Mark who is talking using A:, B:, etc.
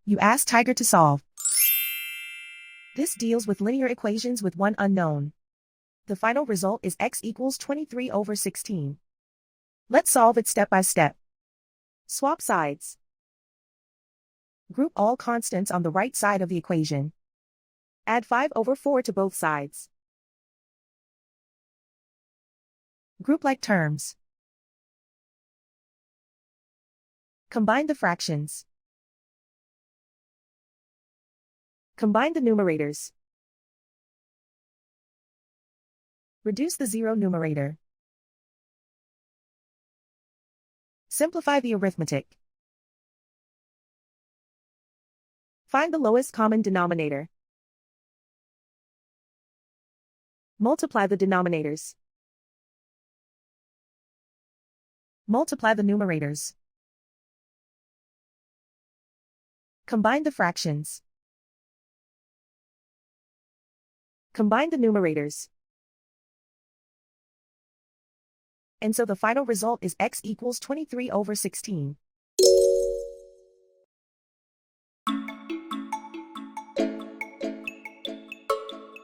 A: You ask Tiger to solve. This deals with linear equations with one unknown. The final result is x equals 23 over 16. Let's solve it step by step. Swap sides. Group all constants on the right side of the equation. Add 5 over 4 to both sides. Group like terms. Combine the fractions. Combine the numerators. Reduce the zero numerator. Simplify the arithmetic. Find the lowest common denominator. Multiply the denominators. Multiply the numerators. Combine the fractions. Combine the numerators. And so the final result is x equals 23 over 16.